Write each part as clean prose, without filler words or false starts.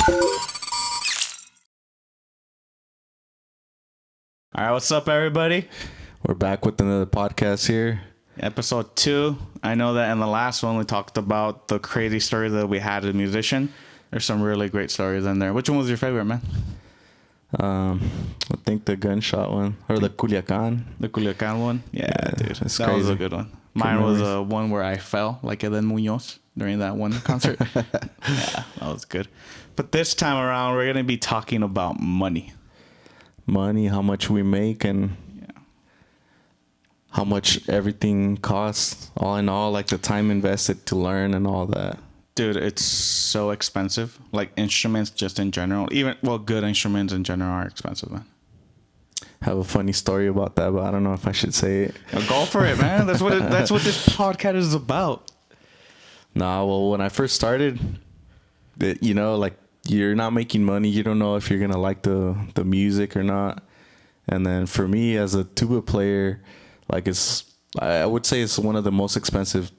All right, what's up, everybody? We're back with another podcast here. Episode 2. I know that in the last one we talked about the crazy story that we had as a musician. There's some really great stories in there. Which one was your favorite, man? I think the gunshot one or the Culiacan. The Culiacan one? Yeah, dude. That that's was crazy. a good one. Mine was one where I fell like Eden Munoz during that one concert. Yeah, that was good. But this time around, we're going to be talking about money. Money, how much we make, and Yeah. how much everything costs. All in all, like the time invested to learn and all that. Dude, it's so expensive. Like instruments just in general. Good instruments in general are expensive, man. Have a funny story about that, but I don't know if I should say it. Now go for it, man. That's what this podcast is about. Nah, well, when I first started, like you're not making money. You don't know if you're gonna like the music or not. And then for me as a tuba player, like I would say it's one of the most expensive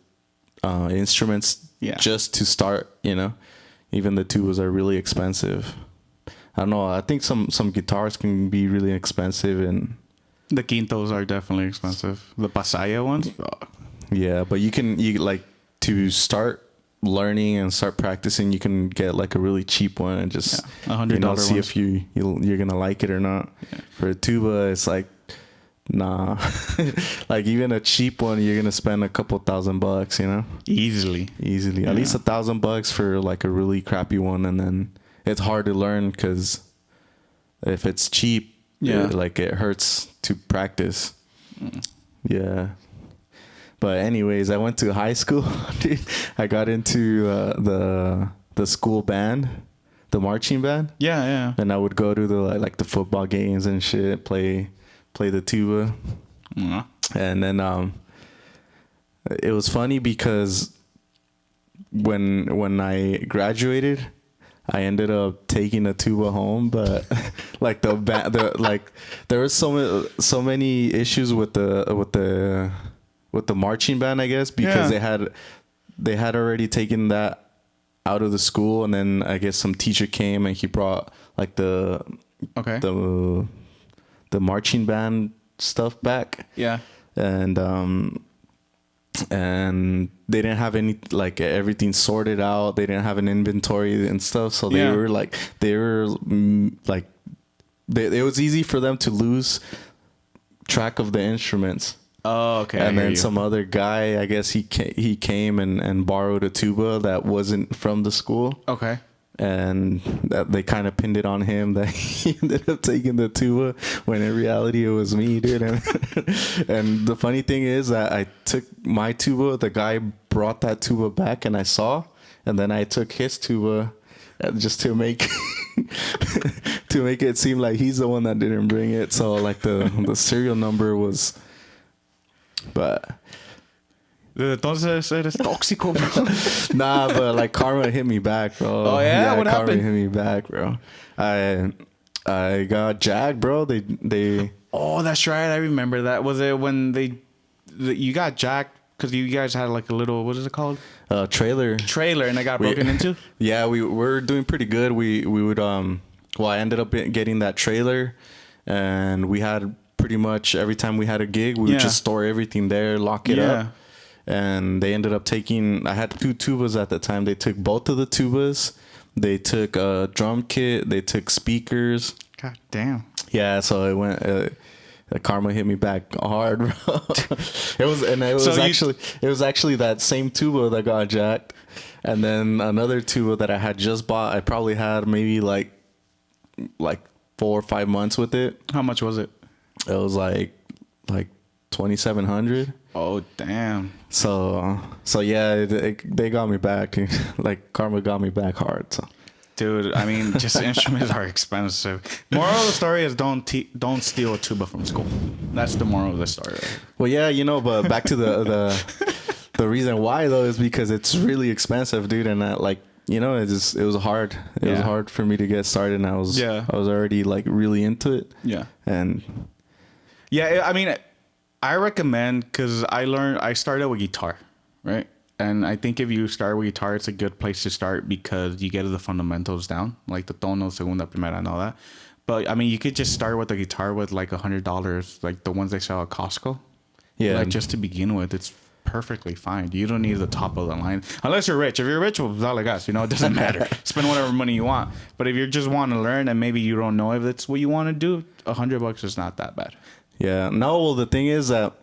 instruments. Yeah. Just to start, even the tubas are really expensive. I don't know. I think some guitars can be really expensive, and The quintos are definitely expensive. The pasaya ones, yeah, but you like to start learning and start practicing. You can get like a really cheap one and just $100 see ones. if you're gonna like it or not. Yeah. For a tuba, it's like nah. Like even a cheap one, you're gonna spend a couple $1,000, easily. easily. At least $1,000 for like a really crappy one, and then it's hard to learn because if it's cheap, it hurts to practice. Yeah. But anyways, I went to high school. Dude, I got into the school band, the marching band. Yeah. And I would go to the football games and shit, play the tuba. Yeah. And then it was funny because when I graduated, I ended up taking a tuba home, but like there was so many issues with the marching band, I guess, because they had already taken that out of the school, and then I guess some teacher came and he brought like the marching band stuff back. Yeah. And they didn't have any everything sorted out. They didn't have an inventory and stuff, so it was easy for them to lose track of the instruments. Oh, okay. And then some other guy, I guess he came and borrowed a tuba that wasn't from the school. Okay. And that they kind of pinned it on him that he ended up taking the tuba, when in reality it was me, dude. And the funny thing is that I took my tuba, the guy brought that tuba back, and and then I took his tuba just to make it seem like he's the one that didn't bring it. So like the serial number was, but. Entonces eres tóxico, bro. Nah, but like karma hit me back, bro. Oh yeah, what karma happened? hit me back, bro. I got jacked, bro. They. Oh, that's right. I remember that. Was it when you got jacked because you guys had like a little, what is it called? Trailer, and it got broken into? Yeah, we were doing pretty good. We would I ended up getting that trailer, and we had pretty much every time we had a gig, we would just store everything there, lock it up. And they ended up taking, I had 2 tubas at the time. They took both of the tubas. They took a drum kit. They took speakers. God damn. Yeah, so it went, karma hit me back hard, bro. It was actually that same tuba that got jacked. And then another tuba that I had just bought, I probably had maybe like 4 or 5 months with it. How much was it? It was like 2,700. Oh, damn. So yeah, they got me back. Like karma got me back hard. So. Dude, I mean, just instruments are expensive. Moral of the story is don't steal a tuba from school. That's the moral of the story. Right? Well, yeah, but back to the reason why though is because it's really expensive, dude, and that it was hard. It was hard for me to get started, and I was already like really into it. Yeah. And yeah, I mean, I recommend, because I started with guitar, right? And I think if you start with guitar, it's a good place to start because you get the fundamentals down, like the tono, segunda, primera, and all that. But I mean, you could just start with a guitar with like $100, like the ones they sell at Costco. Yeah. Like just to begin with, it's perfectly fine. You don't need the top of the line unless you're rich. If you're rich, well, all like us, you know, it doesn't matter. Spend whatever money you want. But if you just want to learn and maybe you don't know if it's what you want to do, $100 is not that bad. Yeah. No, well, the thing is that,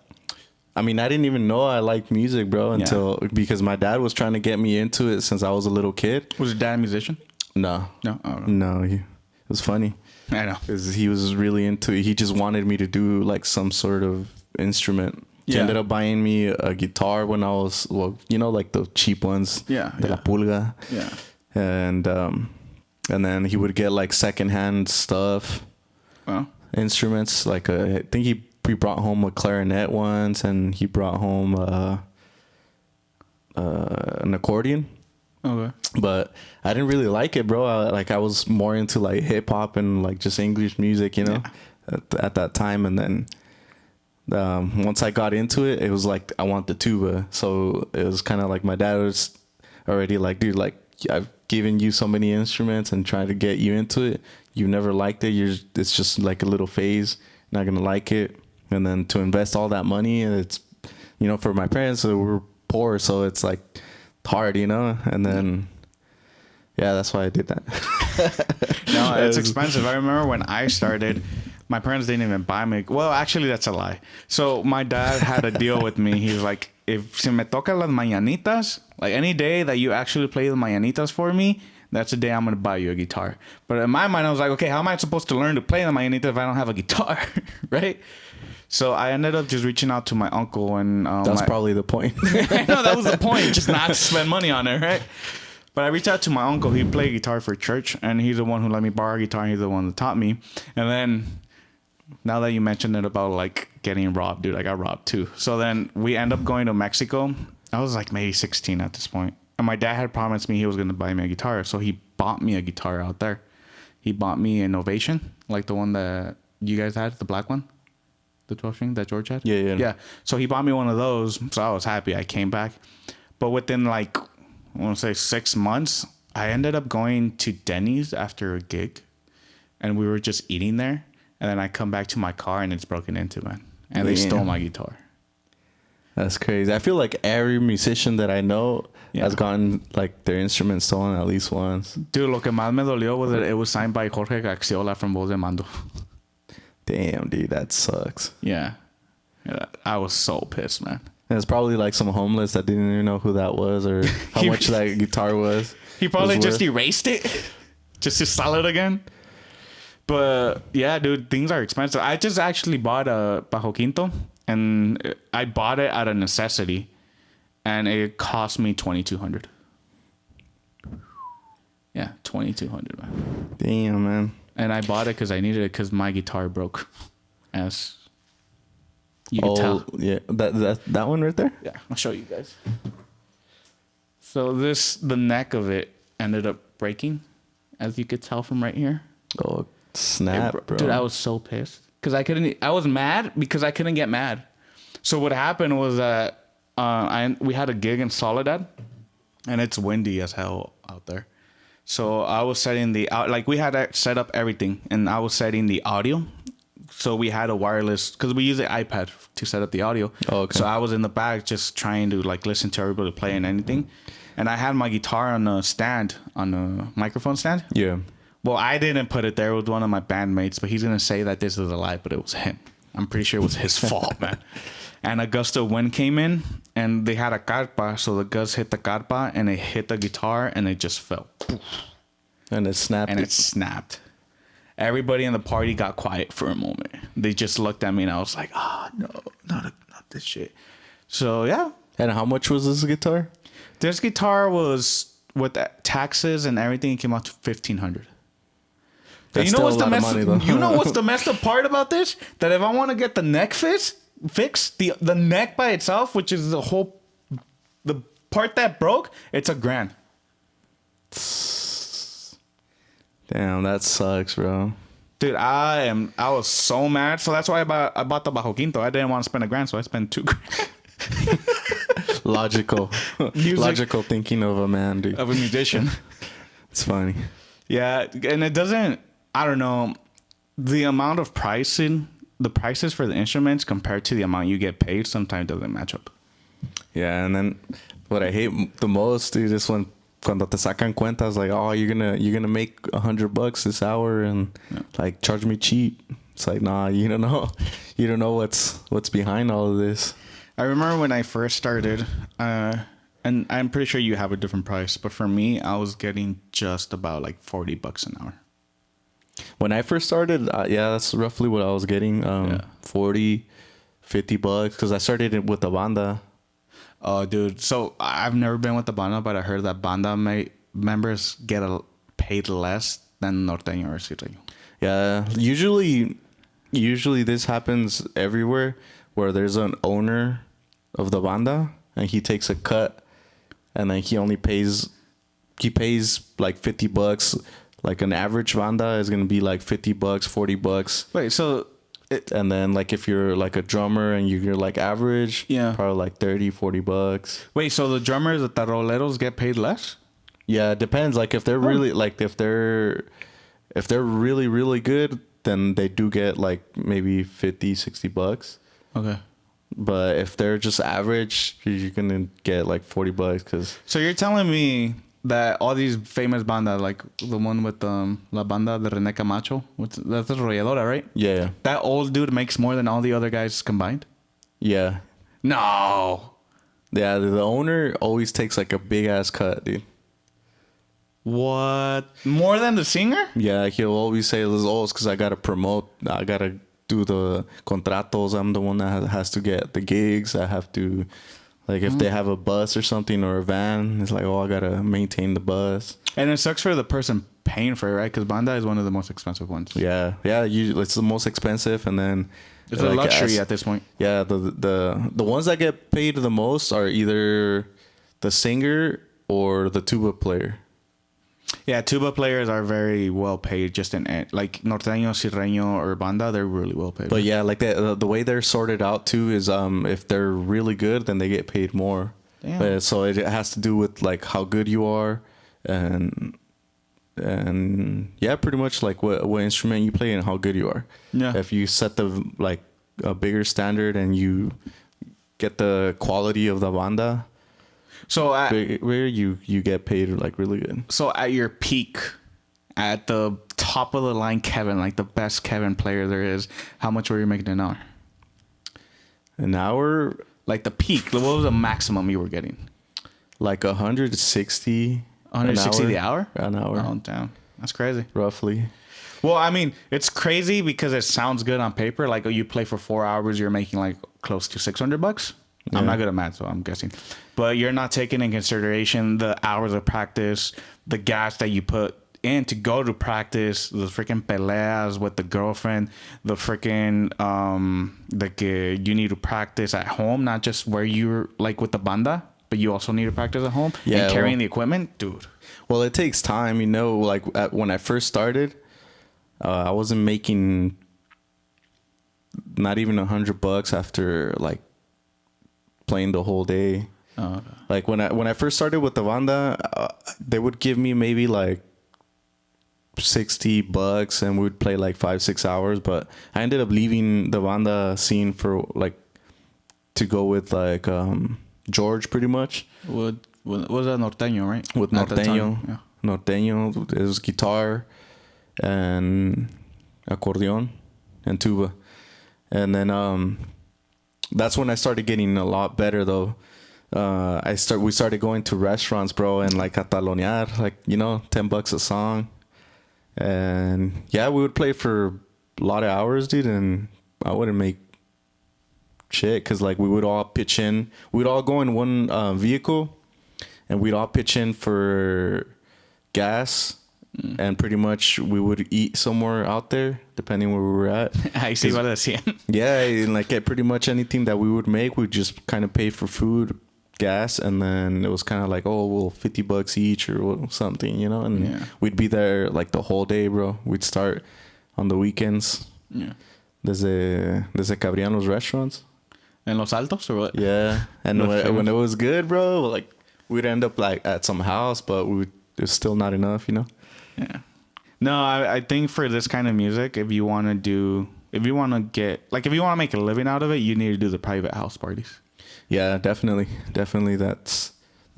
I mean, I didn't even know I liked music, bro, until because my dad was trying to get me into it since I was a little kid. Was your dad a musician? No. No. Oh, no. No. It was funny. I know. Because he was really into it. He just wanted me to do like some sort of instrument. He ended up buying me a guitar when I was, well, you know, like the cheap ones. Yeah. De la Pulga. Yeah. And then he would get like secondhand stuff. Well. Instruments. Like I think he brought home a clarinet once, and he brought home an accordion. Okay. But I didn't really like it, bro. I was more into like hip hop and like just English music, you know, at that time. And then once I got into it, it was like I want the tuba. So it was kind of like my dad was already like, dude, like I've given you so many instruments and trying to get you into it. You've never liked it. It's just like a little phase. Not gonna like it. And then to invest all that money, and it's, you know, for my parents, we're poor, so it's like hard, you know. And then, yeah, that's why I did that. No, it's expensive. I remember when I started, my parents didn't even buy me. Well, actually, that's a lie. So my dad had a deal with me. He's like, if se me toca las mañanitas, like any day that you actually play the mañanitas for me, that's the day I'm going to buy you a guitar. But in my mind, I was like, okay, how am I supposed to learn to play the mañanitas if I don't have a guitar? Right? So I ended up just reaching out to my uncle. And that's probably the point. I know, that was the point. Just not to spend money on it, right? But I reached out to my uncle. He played guitar for church, and he's the one who let me borrow a guitar. He's the one that taught me. And then, now that you mentioned it about like getting robbed, dude, I got robbed too. So then we end up going to Mexico. I was like maybe 16 at this point. And my dad had promised me he was going to buy me a guitar. So he bought me a guitar out there. He bought me an Ovation, like the one that you guys had, the black one. The 12-string that George had? Yeah. So he bought me one of those. So I was happy. I came back. But within like, I want to say 6 months, I ended up going to Denny's after a gig. And we were just eating there. And then I come back to my car and it's broken into, man. And they stole my guitar. That's crazy. I feel like every musician that I know has gotten like their instrument stolen at least once. Dude, lo que más me dolió was that it was signed by Jorge Gaxiola from Voz de Mando. Damn, dude, that sucks. Yeah. I was so pissed, man. And it's probably like some homeless that didn't even know who that was or how much that guitar was. He probably just erased it just to sell it again. But yeah, dude, things are expensive. I just actually bought a Bajo Quinto, and I bought it out of necessity, and it cost me $2,200. Yeah, $2,200, man. Damn, man. And I bought it because I needed it because my guitar broke, as you can tell. Yeah, that one right there. Yeah, I'll show you guys. So the neck of it ended up breaking, as you could tell from right here. Oh, snap, bro. Dude, I was so pissed because I was mad because I couldn't get mad. So what happened was that we had a gig in Soledad, and it's windy as hell out there. So I was setting we had set up everything, and I was setting the audio. So we had a wireless, because we use the iPad to set up the audio. Oh, okay. So I was in the back just trying to like listen to everybody playing anything. And I had my guitar on a stand, on a microphone stand. Yeah. Well, I didn't put it there. It was one of my bandmates, but he's going to say that this is a lie, but it was him. I'm pretty sure it was his fault, man. And a gust of wind came in, and they had a carpa, so the gust hit the carpa, and it hit the guitar, and it just fell. And it snapped. And it snapped. Everybody in the party got quiet for a moment. They just looked at me, and I was like, no, not this shit. So, yeah. And how much was this guitar? This guitar was, with taxes and everything, it came out to $1,500. You know what's the messed up part about this? That if I want to get the neck fixed, the neck by itself, which is the part that broke, it's $1,000. Damn, that sucks, bro. Dude, I was so mad. So that's why I bought the Bajo Quinto. I didn't want to spend $1,000, so I spent $2,000. logical, logical thinking of a man, dude. of a musician. It's funny. Yeah, and it doesn't. I don't know the amount of pricing. The prices for the instruments compared to the amount you get paid sometimes doesn't match up. Yeah, and then what I hate the most, dude, is when cuando te sacan cuentas like, oh, you're gonna make $100 this hour and like charge me cheap. It's like, nah, you don't know what's behind all of this. I remember when I first started, and I'm pretty sure you have a different price, but for me, I was getting just about like $40 an hour. When I first started, yeah, that's roughly what I was getting. 40, $50, because I started it with the banda. Oh, dude. So I've never been with the banda, but I heard that banda members get paid less than norteño or sirreño. Yeah, usually this happens everywhere where there's an owner of the banda and he takes a cut, and then he pays like $50. Like an average banda is gonna be like $50, $40. Wait, so and then like if you're like a drummer and you're like average, probably like $30-$40. Wait, so the drummers, the taroleros, get paid less? Yeah, it depends. Like if they're really if they're really really good, then they do get like maybe $50-$60. Okay. But if they're just average, you're gonna get like $40 because. So you're telling me that all these famous bandas, like the one with La Banda de René Camacho, that's Arrolladora, right? Yeah. That old dude makes more than all the other guys combined? Yeah. No. Yeah, the owner always takes like a big ass cut, dude. What? More than the singer? Yeah, he'll always say, "Oh, it's because I gotta promote. I gotta do the contratos. I'm the one that has to get the gigs. I have to, like, if they have a bus or something or a van, it's like, oh, I gotta maintain the bus." And it sucks for the person paying for it, right? Because banda is one of the most expensive ones. Yeah. Usually it's the most expensive, and then it's a luxury at this point. Yeah, the ones that get paid the most are either the singer or the tuba player. Yeah, tuba players are very well paid. Just in like norteño, sirreño, or banda, they're really well paid. But yeah, like the way they're sorted out too is if they're really good, then they get paid more. So it has to do with like how good you are, and yeah, pretty much like what instrument you play and how good you are. Yeah. If you set a bigger standard and you get the quality of the banda. So where you get paid like really good. So at your peak, at the top of the line Kevin, like the best Kevin player there is, how much were you making an hour? An hour? Like the peak. What was the maximum you were getting? Like 160. 160 the hour? An hour. Oh, damn. That's crazy. Roughly. Well, I mean, it's crazy because it sounds good on paper. Like, you play for 4 hours, you're making like close to $600. Yeah. I'm not good at math, so I'm guessing. But you're not taking in consideration the hours of practice, the gas that you put in to go to practice, the freaking peleas with the girlfriend, the freaking you need to practice at home, not just where you're like with the banda, but you also need to practice at home. Yeah, and carrying the equipment, dude. Well, it takes time, you know. Like when I first started, I wasn't making not even $100 after like playing the whole day. Okay. Like when I first started with the banda, they would give me maybe like $60 and we would play like 5-6 hours. But I ended up leaving the banda scene for like to go with like George pretty much. What was that, norteño, right? With norteño, yeah. Norteño, it was guitar and accordion and tuba, and then that's when I started getting a lot better though. We started going to restaurants, bro, and like catalonear, like, you know, $10 a song, and yeah, we would play for a lot of hours, dude, and I wouldn't make shit because like we would all pitch in, we'd all go in one vehicle, and we'd all pitch in for gas. And pretty much we would eat somewhere out there, depending where we were at. I see what I see. Yeah, and like pretty much anything that we would make, we'd just kind of pay for food, gas, and then it was kind of like, oh, well, $50 each or something, you know. And we'd be there like the whole day, bro. We'd start on the weekends. Yeah. Desde que abrían los restaurants. En Los Altos or what? Yeah, and when it was good, bro, like we'd end up like at some house, but it's still not enough, you know. Yeah. No, I think for this kind of music, if you want to make a living out of it, you need to do the private house parties. Yeah, definitely. That's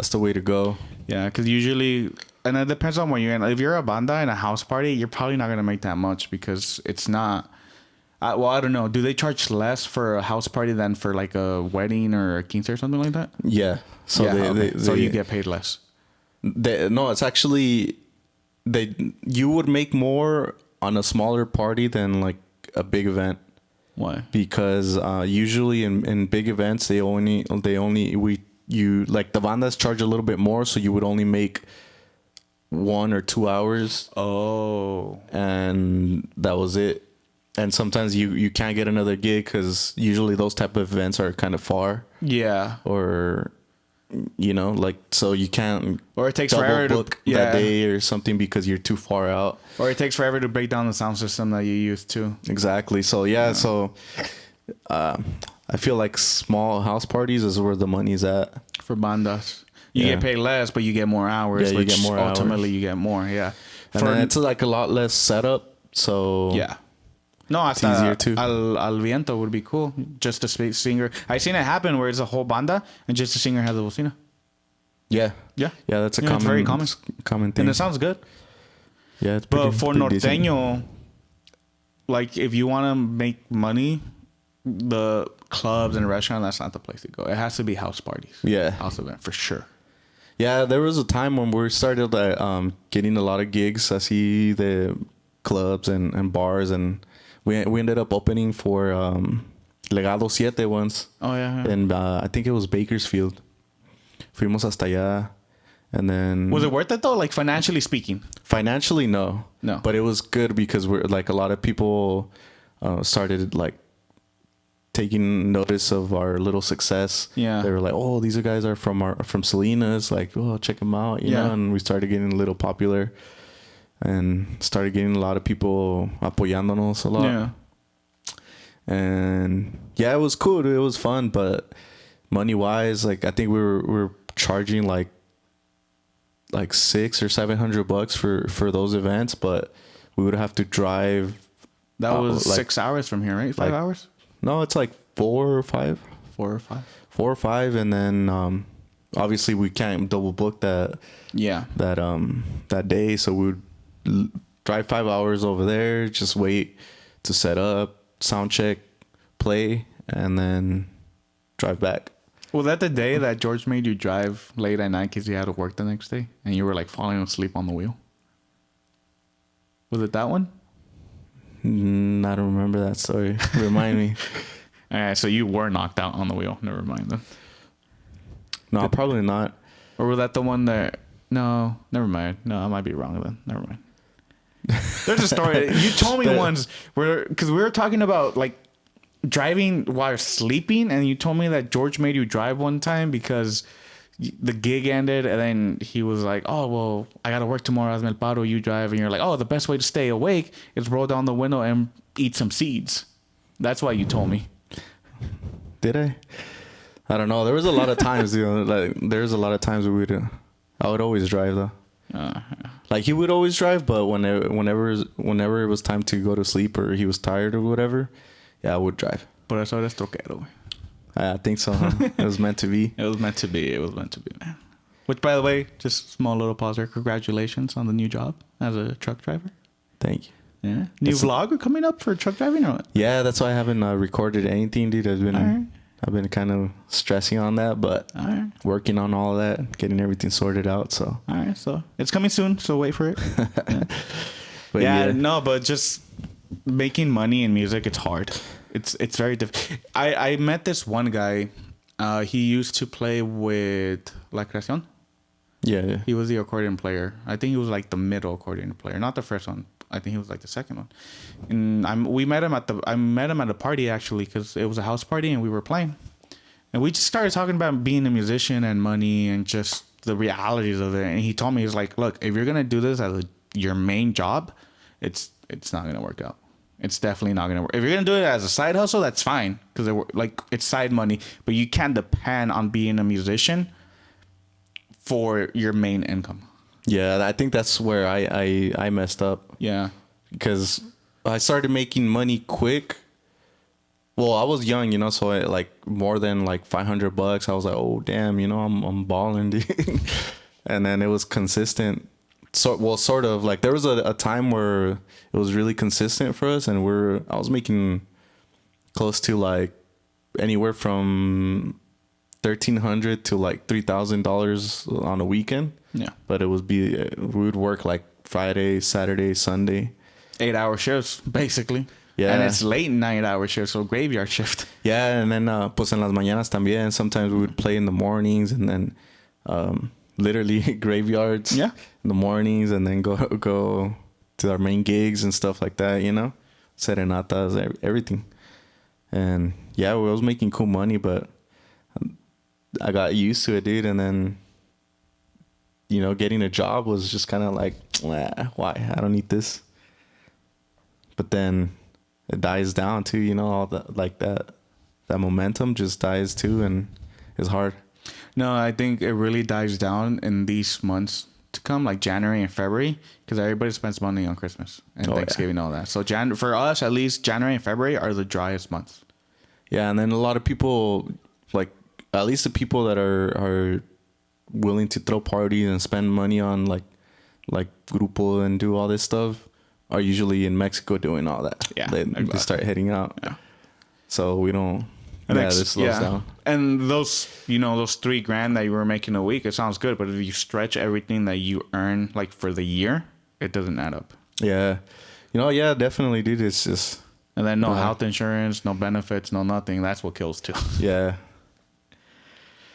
the way to go. Yeah, because usually, and it depends on where you're in. If you're a banda in a house party, you're probably not gonna make that much because it's not. Well, I don't know. Do they charge less for a house party than for like a wedding or a quince or something like that? Yeah. So so you get paid less. No, it's actually you would make more on a smaller party than like a big event. Why? Because usually in big events you like the bandas charge a little bit more, so you would only make 1 or 2 hours. Oh. And that was it. And sometimes you can't get another gig because usually those type of events are kind of far. Yeah. Or, you know, like, so you can't. Or it takes forever to book that day or something because you're too far out. Or it takes forever to break down the sound system that you use too. Exactly. So yeah. So I feel like small house parties is where the money's at For bandas. You get paid less, but you get more hours. Yeah, you get more ultimately hours. you get more. Yeah. And then it's like a lot less setup. So yeah. No, it's easier too. Al Viento would be cool. Just a singer. I seen it happen where it's a whole banda and just a singer has a bocina. Yeah. Yeah. Yeah, that's a it's very common thing. And it sounds good. Yeah, it's But for pretty norteño, decent. like if you want to make money, the clubs and restaurant, that's not the place to go. It has to be house parties. Yeah. House event for sure. Yeah, there was a time when we started getting a lot of gigs. I see the clubs and bars, and we ended up opening for Legado Siete once. Oh yeah. And I think it was Bakersfield. Fuimos hasta allá, and then Was it worth it though? Like financially speaking? financially, no, but it was good because we're like a lot of people started like taking notice of our little success. Yeah. They were like, oh, these guys are from Salinas, like, oh, check them out, you know. And we started getting a little popular and started getting a lot of people apoyándonos a lot. Yeah. And yeah, it was cool. It was fun, but money wise, like I think we were charging like $600 or $700 for those events, but we would have to drive. That was 6 hours from here, right? 5 hours? No, it's like 4 or 5. 4 or 5. 4 or 5, and then obviously we can't double book that. Yeah. That day, so we would drive 5 hours over there, just wait to set up, sound check, play, and then drive back. Was that the day that George made you drive late at night because you had to work the next day and you were like falling asleep on the wheel? Was it that one? I don't remember that story. Remind me. All right, so you were knocked out on the wheel. Never mind then. No, probably not. Or was that the one that... No, never mind. No, I might be wrong then. Never mind. There's a story. You told me once where... Because we were talking about like driving while sleeping, and you told me that George made you drive one time because the gig ended, and then he was like, oh, well, I got to work tomorrow. Hazme el paro, you drive. And you're like, oh, the best way to stay awake is roll down the window and eat some seeds. That's why you told me. Did I? I don't know. There was a lot of times, you know, like there's a lot of times where I would always drive though. Like he would always drive, but whenever it was time to go to sleep or he was tired or whatever, yeah, I would drive. Por eso eres troquero, güey. I think so. Huh? It was meant to be. It was meant to be. It was meant to be, man. Which, by the way, just small little pause there. Congratulations on the new job as a truck driver. Thank you. Yeah. New vlog coming up for truck driving or what? Yeah, that's why I haven't recorded anything, dude. I've been kind of stressing on that, but working on all of that, getting everything sorted out. So all right, so it's coming soon. So wait for it. Yeah. But No, but just making money in music, it's hard. It's very difficult. I met this one guy. He used to play with La Creación. Yeah. He was the accordion player. I think he was like the middle accordion player, not the first one. I think he was like the second one. And I met him at a party actually because it was a house party and we were playing. And we just started talking about being a musician and money and just the realities of it. And he told me, he's like, look, if you're gonna do this as your main job, it's not gonna work out. It's definitely not gonna work. If you're gonna do it as a side hustle, that's fine because it's side money. But you can't depend on being a musician for your main income. Yeah, I think that's where I messed up. Yeah. Because I started making money quick. Well, I was young, you know, so like more than like $500. I was like, oh damn, you know, I'm balling, dude. And then it was consistent. So sort of like there was a time where it was really consistent for us, and I was making close to like anywhere from $1,300 to like $3,000 on a weekend. Yeah. But we would work like Friday, Saturday, Sunday. 8-hour shifts, basically. Yeah. And it's late night hour shift, so graveyard shift. Yeah, and then pues en las mañanas también. Sometimes we would play in the mornings, and then literally graveyards. Yeah. In the mornings, and then go to our main gigs and stuff like that. You know, serenatas, everything. And yeah, we was making cool money, but I got used to it, dude. And then, you know, getting a job was just kind of like, why? I don't need this. But then it dies down too, you know, all that, like that momentum just dies too, and it's hard. No, I think it really dies down in these months to come, like January and February, because everybody spends money on Christmas and Thanksgiving and all that. So for us, at least January and February are the driest months. Yeah, and then a lot of people, like at least the people that are willing to throw parties and spend money on like Grupo and do all this stuff, are usually in Mexico doing all that. Yeah, they start heading out. Yeah. So we don't. This slows down. And those $3,000 that you were making a week, it sounds good, but if you stretch everything that you earn like for the year, it doesn't add up. Yeah, definitely, dude. It's just. And then no health insurance, no benefits, no nothing. That's what kills too. Yeah.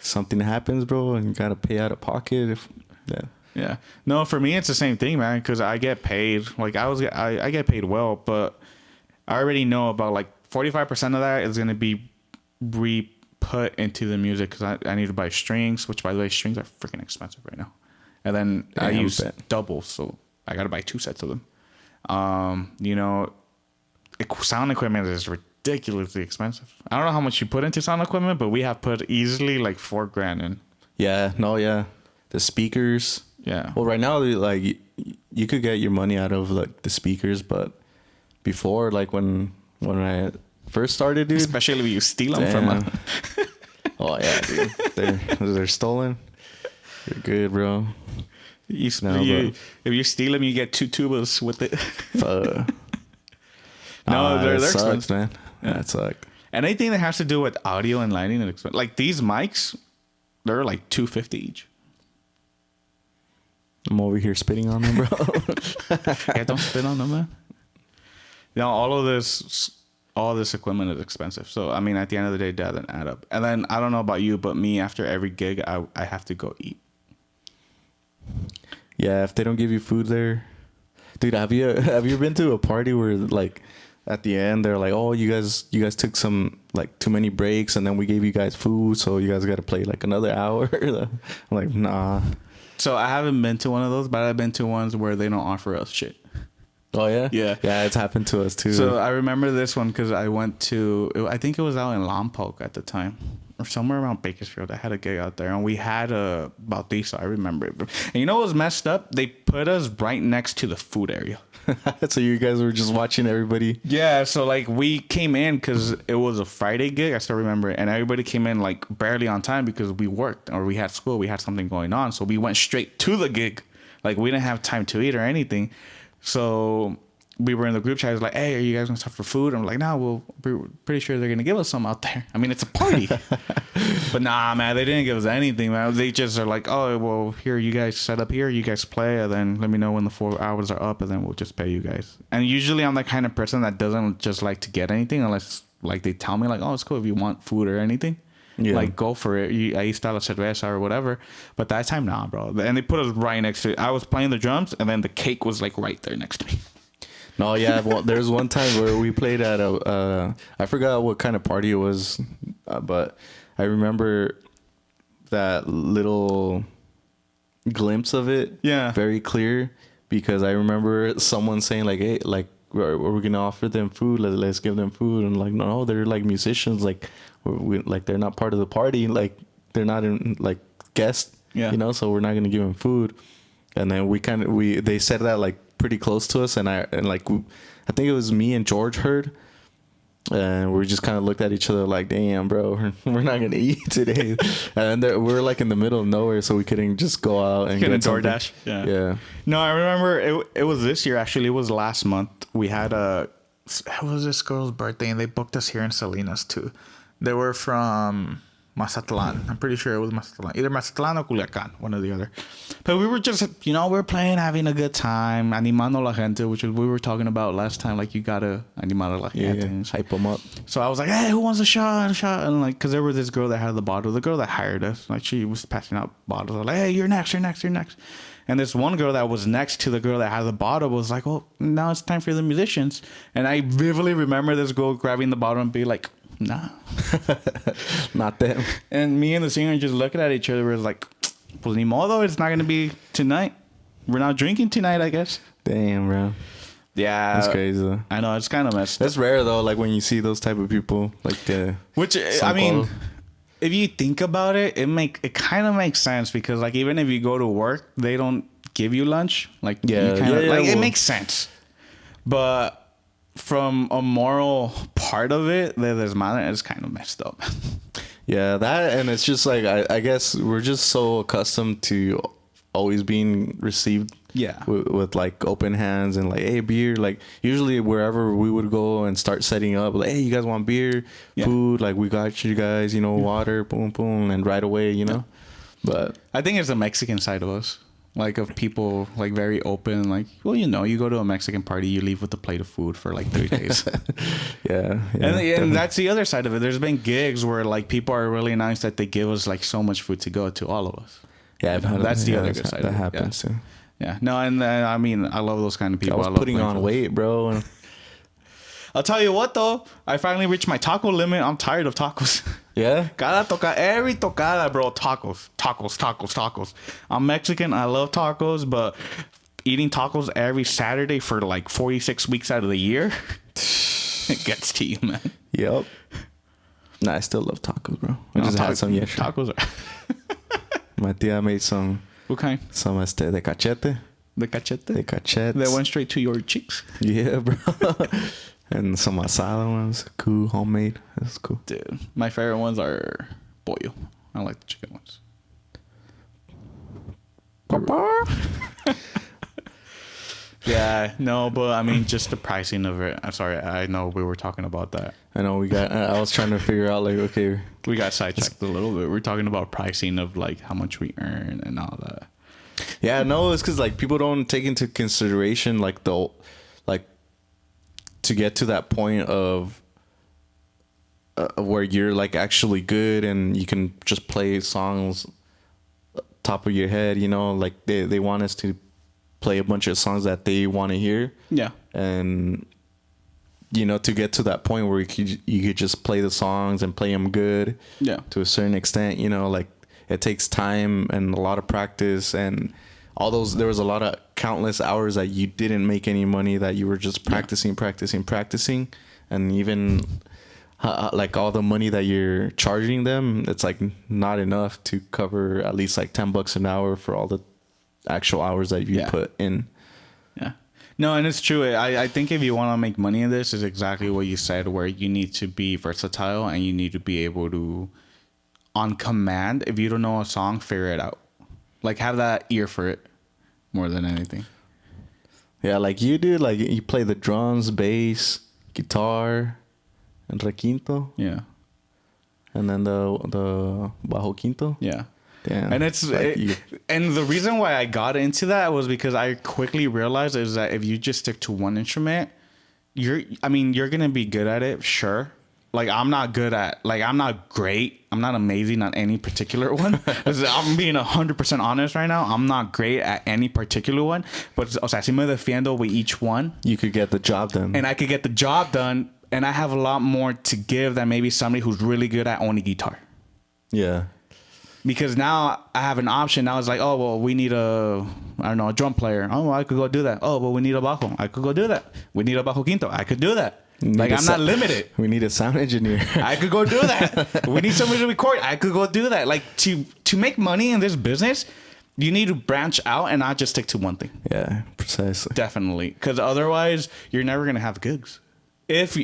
Something happens, bro, and you gotta pay out of pocket. Yeah. No, for me it's the same thing, man. Because I get paid. Like I get paid well, but I already know about like 45% of that is gonna be re-put into the music because I need to buy strings. Which, by the way, strings are freaking expensive right now. And then I use double, so I gotta buy 2 sets of them. Sound equipment is ridiculously expensive. I don't know how much you put into sound equipment, but we have put easily like $4,000 in. Yeah, the speakers. Yeah. Well, right now, like you could get your money out of like the speakers, but before, like when I first started, dude, especially if you steal them from them. Oh yeah, dude, they're stolen. You're good, bro. If you steal them, you get 2 tubas with it. No, they're expensive, man. Yeah, it sucks. Anything that has to do with audio and lighting is expensive. Like these mics, they're like $250 each. I'm over here spitting on them, bro. Yeah, don't spit on them, man. All this equipment is expensive. So I mean, at the end of the day, it doesn't add up. And then I don't know about you, but me, after every gig, I have to go eat. Yeah, if they don't give you food there, dude, have you been to a party where like at the end they're like, oh, you guys took some like too many breaks, and then we gave you guys food, so you guys got to play like another hour? I'm like, nah. So I haven't been to one of those, but I've been to ones where they don't offer us shit. Oh yeah, yeah. It's happened to us too. So I remember this one because I went to, I think it was out in Lompoc at the time, or somewhere around Bakersfield. I had a gig out there, and we had a bautizo. I remember it. And you know what was messed up? They put us right next to the food area. So you guys were just watching everybody? Yeah, so like we came in because it was a Friday gig, I still remember it, and everybody came in like barely on time because we worked or we had school, we had something going on, so we went straight to the gig. Like we didn't have time to eat or anything. So we were in the group chat. I was like, hey, are you guys gonna stop for food? I'm like, nah, well, we're pretty sure they're gonna give us some out there. I mean, it's a party. But nah, man, they didn't give us anything, man. They just are like, oh, well, here, you guys set up here, you guys play, and then let me know when the 4 hours are up, and then we'll just pay you guys. And usually I'm that kind of person that doesn't just like to get anything unless like they tell me like, oh, it's cool if you want food or anything. Yeah. Like, go for it. Ahí está la cerveza or whatever. But that time, nah, bro. And they put us right next to it. I was playing the drums, and then the cake was like right there next to me. No, yeah. Well, there's one time where we played at I forgot what kind of party it was, but I remember that little glimpse of it. Yeah. Very clear, because I remember someone saying like, hey, like are we gonna offer them food? Let's give them food. And like, no, they're like musicians. Like, like they're not part of the party. Like, they're not in like guests. Yeah. You know, so we're not gonna give them food. And then they said that like pretty close to us, and I think it was me and George heard. And we just kind of looked at each other like, damn, bro, we're not going to eat today. And we're like in the middle of nowhere, so we couldn't just go out and get a something. DoorDash. Yeah. No, I remember it was this year, actually. It was last month. We had it was this girl's birthday, and they booked us here in Salinas, too. They were from Mazatlan. I'm pretty sure it was Mazatlan. Either Mazatlan or Culiacan, one or the other. But we were just, we were playing, having a good time, animando la gente, which we were talking about last time. Like, you gotta animar a la gente. Yeah. Hype them up. So I was like, hey, who wants a shot? And like, because there was this girl that had the bottle. The girl that hired us, like, she was passing out bottles. I was like, hey, you're next. And this one girl that was next to the girl that had the bottle was like, oh, now it's time for the musicians. And I vividly remember this girl grabbing the bottle and be like, nah. Not them. And me and the singer just looking at each other. We're like, pues ni modo, it's not going to be tonight. We're not drinking tonight, I guess. Damn, bro. Yeah. That's crazy, though. I know, it's kind of messed up. That's rare, though, like when you see those type of people. Like Which, I mean, if you think about it, it kind of makes sense. Because, like, even if you go to work, they don't give you lunch. Like, it makes sense. But from a moral part of it, there's mine, it's kind of messed up. Yeah, that, and it's just like, I guess we're just so accustomed to always being received with like open hands and like, hey, beer. Like, usually wherever we would go and start setting up, like, hey, you guys want beer, food, like, we got you guys, water, boom, boom, and right away, But I think it's the Mexican side of us. Like, of people, like, very open. Like, well, you go to a Mexican party, you leave with a plate of food for, like, 3 days. Yeah. And that's the other side of it. There's been gigs where, like, people are really nice that they give us, like, so much food to go to all of us. Yeah, that's the other good side that of it. happens, too. Yeah. No, and I mean, I love those kind of people. I was putting on weight, bro. And I'll tell you what, though. I finally reached my taco limit. I'm tired of tacos. Yeah? Every tocada, bro, tacos. I'm Mexican. I love tacos, but eating tacos every Saturday for like 46 weeks out of the year, it gets to you, man. Yep. Nah, I still love tacos, bro. I just had some yesterday. Tacos are... My tia made some... What kind? Some de cachete. De cachete? De cachetes. That went straight to your cheeks? Yeah, bro. And some asada ones. Cool, homemade. That's cool. Dude, my favorite ones are pollo. I like the chicken ones. Yeah, no, but I mean, just the pricing of it. I'm sorry, I know we were talking about that. I know I was trying to figure out, like, okay. We got sidetracked a little bit. We're talking about pricing of, like, how much we earn and all that. Yeah, no, it's because, like, people don't take into consideration, like, to get to that point of where you're, like, actually good and you can just play songs top of your head, like, they want us to play a bunch of songs that they want to hear. Yeah. And, to get to that point where you could just play the songs and play them good. Yeah. To a certain extent, like, it takes time and a lot of practice and all those. There was a lot of countless hours that you didn't make any money, that you were just practicing. And even like all the money that you're charging them, it's like not enough to cover at least like $10 an hour for all the actual hours that you put in. Yeah. No, and it's true. I think if you want to make money in this, is exactly what you said, where you need to be versatile and you need to be able to, on command, if you don't know a song, figure it out. Like, have that ear for it more than anything. Yeah, like you do. Like, you play the drums, bass, guitar, and requinto. Yeah. And then the bajo quinto. Yeah. Damn. And and the reason why I got into that was because I quickly realized is that if you just stick to one instrument, you're gonna be good at it, sure. Like, I'm not great. I'm not amazing at any particular one. I'm being 100% honest right now. I'm not great at any particular one. But, o sea, si me defiendo with each one. You could get the job done. And I could get the job done. And I have a lot more to give than maybe somebody who's really good at only guitar. Yeah. because now I have an option. Now it's like, oh well, we need a drum player. Oh, well, I could go do that. Oh, but we need a bajo. I could go do that. We need a bajo quinto. I could do that. Like I'm not limited. We need a sound engineer. I could go do that. We need somebody to record. I could go do that. Like to make money in this business, you need to branch out and not just stick to one thing. Yeah, precisely. Definitely, because otherwise you're never gonna have gigs. If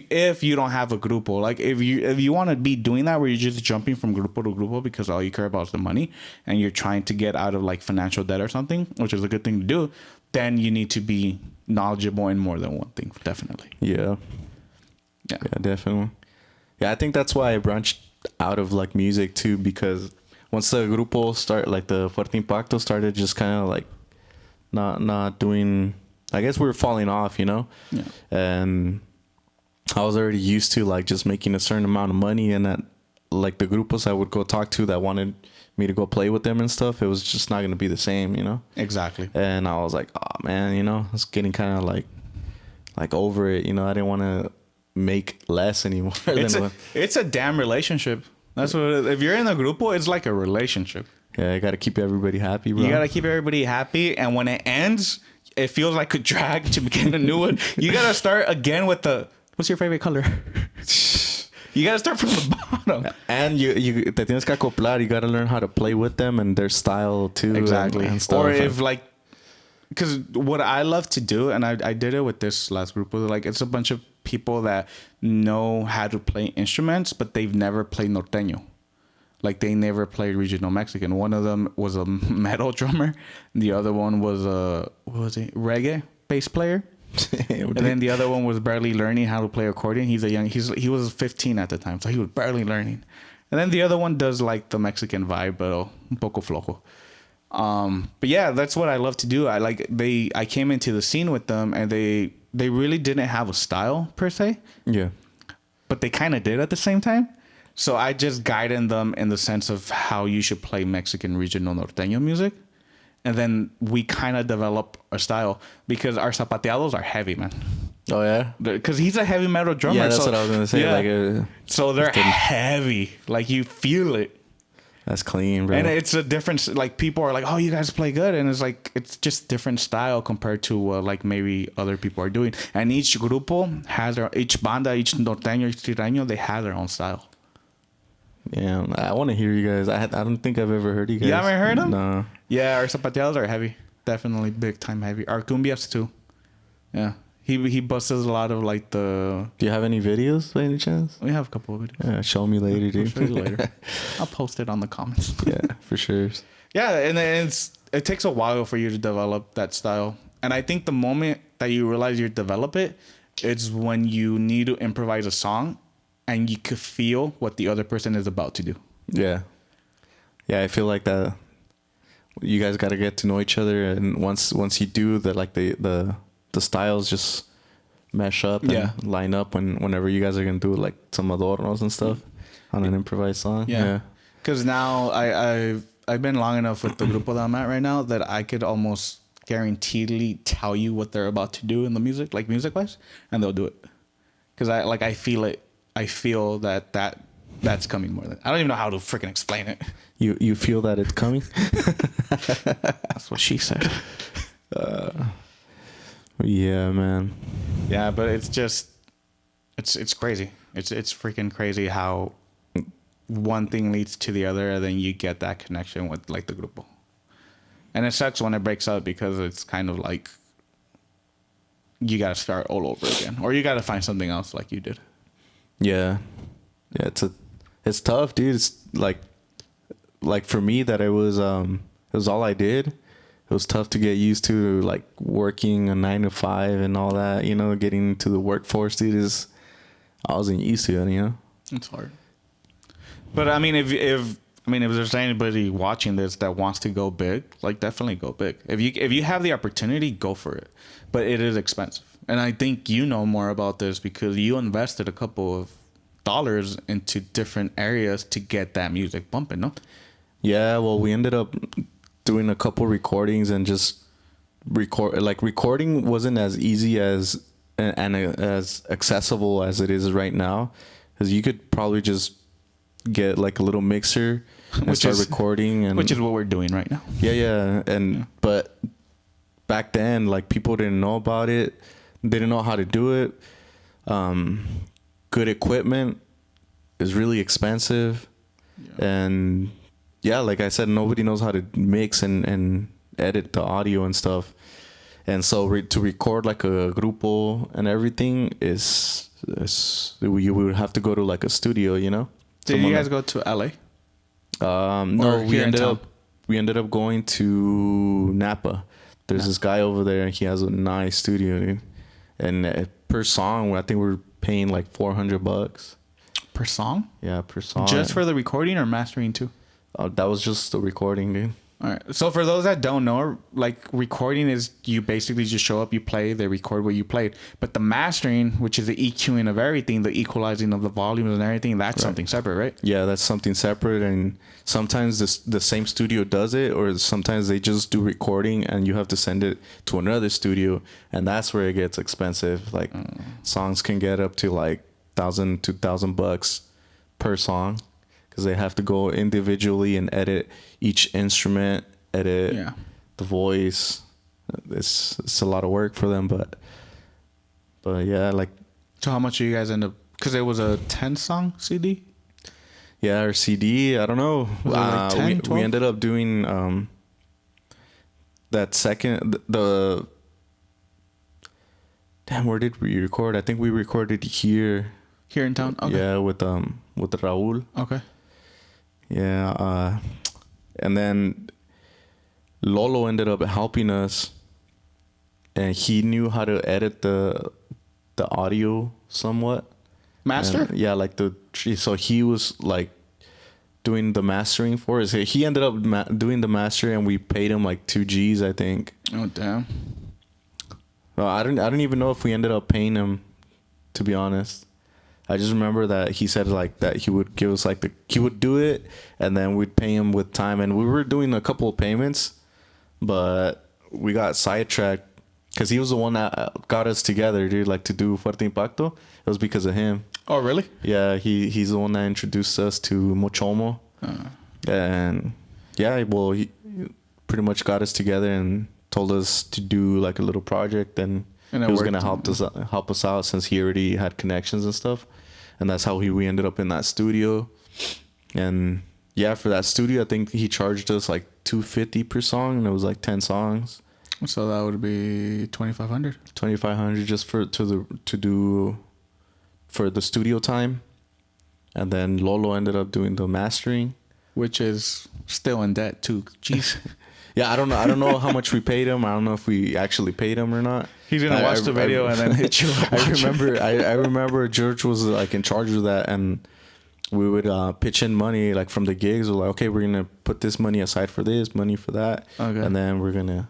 you don't have a grupo, like if you want to be doing that where you're just jumping from grupo to grupo because all you care about is the money and you're trying to get out of like financial debt or something, which is a good thing to do, then you need to be knowledgeable in more than one thing. Definitely. Yeah, definitely. Yeah, I think that's why I branched out of like music too, because once the grupo start, like the Fuerte Impacto started just kind of like not doing, I guess we were falling off, you know? Yeah. And I was already used to like just making a certain amount of money, and that like the grupos I would go talk to that wanted me to go play with them and stuff, it was just not going to be the same, you know? Exactly. And I was like, oh man, you know, it's getting kind of like over it, you know? I didn't want to make less anymore. It's a damn relationship. That's what it is. If you're in a grupo, it's like a relationship. Yeah, I got to keep everybody happy, bro. You got to keep everybody happy. And when it ends, it feels like a drag to begin a new one. You got to start again with what's your favorite color? You got to start from the bottom. And you te tienes que acoplar. You got to learn how to play with them and their style too. Exactly. And stuff. Or if like, because what I love to do, and I did it with this last group, was like, it's a bunch of people that know how to play instruments, but they've never played norteño. Like they never played regional Mexican. One of them was a metal drummer. The other one was reggae bass player. And then the other one was barely learning how to play accordion. He was 15 at the time, so he was barely learning. And then the other one does like the Mexican vibe, but un poco flojo. But yeah, that's what I love to do. I came into the scene with them, and they really didn't have a style per se. Yeah. But they kind of did at the same time. So I just guided them in the sense of how you should play Mexican regional norteño music. And then we kind of develop a style because our zapateados are heavy, man. Oh, yeah? Because he's a heavy metal drummer. Yeah, that's what I was going to say. Yeah. So they're heavy. Like you feel it. That's clean, bro. And it's a difference. Like people are like, "Oh, you guys play good," and it's like it's just different style compared to like maybe other people are doing. And each grupo has each banda, each norteño, each tiraño, they have their own style. Yeah, I want to hear you guys. I don't think I've ever heard you guys. You haven't heard them? No. Yeah, our zapateados are heavy. Definitely big time heavy. Our cumbias too. Yeah. He busts a lot of like the... Do you have any videos by any chance? We have a couple of videos. Yeah, show me later, dude. I'll show you later. I'll post it on the comments. Yeah, for sure. Yeah, and it takes a while for you to develop that style. And I think the moment that you realize you develop it, it's when you need to improvise a song and you could feel what the other person is about to do. Yeah. Yeah, I feel like that you guys got to get to know each other, and once you do, that like the styles just mesh up and line up whenever you guys are going to do like some adornos and stuff on an improvised song. Yeah. Because now I've been long enough with the grupo that I'm at right now that I could almost guaranteedly tell you what they're about to do in the music, like music wise, and they'll do it. Because I feel it. I feel that's coming more than... I don't even know how to freaking explain it. You feel that it's coming? That's what she said. Yeah, man. Yeah, but it's just... It's crazy. It's freaking crazy how one thing leads to the other, and then you get that connection with like the grupo. And it sucks when it breaks up because it's kind of like you got to start all over again, or you got to find something else like you did. Yeah. Yeah, it's tough, dude. It's like for me that it was all I did. It was tough to get used to, like working a 9 to 5 and all that, you know, getting into the workforce, dude. I wasn't used to it, you know. It's hard. But I mean, if there's anybody watching this that wants to go big, like definitely go big. If you have the opportunity, go for it. But it is expensive. And I think you know more about this because you invested a couple of dollars into different areas to get that music bumping, no? Yeah, well, we ended up doing a couple recordings and just recording wasn't as easy as and as accessible as it is right now, because you could probably just get like a little mixer and Which start is- recording, and which is what we're doing right now. yeah, and but back then, like, people didn't know about it, didn't know how to do it. Good equipment is really expensive, and yeah, like I said, nobody knows how to mix and edit the audio and stuff. And so to record like a grupo and everything is you would have to go to like a studio, you know. Did you guys go to LA? No, Or here in town? we ended up going to Napa. There's this guy over there, and he has a nice studio, dude. And per song, I think we're paying like $400 Per song? Yeah, per song. Just for the recording or mastering too? That was just the recording, dude. All right. So for those that don't know, like, recording is you basically just show up, you play, they record what you played. But the mastering, which is the EQing of everything, the equalizing of the volumes and everything, that's something separate, right? Yeah, that's something separate, and sometimes the same studio does it, or sometimes they just do recording and you have to send it to another studio, and that's where it gets expensive. Like, songs can get up to like $1,000-$2,000 per song, because they have to go individually and edit each instrument, edit the voice. It's a lot of work for them, but yeah, like. So how much do you guys end up? Because it was a 10-song CD. Yeah, our CD, I don't know. Was it like 10, we 12? ended up doing that second the damn, where did we record? I think we recorded here. Here in town? Okay. Yeah, with Raul. Okay. Yeah, and then Lolo ended up helping us, and he knew how to edit the audio somewhat. Master? And, yeah, like so he was like doing the mastering for us. He ended up doing the master, and we paid him like $2,000, I think. Oh, damn. I don't even know if we ended up paying him, to be honest. I just remember that he said like that he would give us like he would do it, and then we'd pay him with time. And we were doing a couple of payments, but we got sidetracked because he was the one that got us together, dude. Like, to do Fuerte Impacto, it was because of him. Oh, really? Yeah, he's the one that introduced us to Mochomo, and yeah, well, he pretty much got us together and told us to do like a little project, and he was gonna help us out since he already had connections and stuff, and that's how we ended up in that studio. And yeah, for that studio, I think he charged us like $250 per song, and it was like 10 songs. So that would be $2,500. $2,500 just to do for the studio time, and then Lolo ended up doing the mastering, which is still in debt too. Jeez. Yeah, I don't know how much we paid him. I don't know if we actually paid him or not. He's gonna watch the video and then hit you up. I remember George was like in charge of that, and we would pitch in money like from the gigs. We're like, okay, we're gonna put this money aside for this, money for that, and then we're gonna.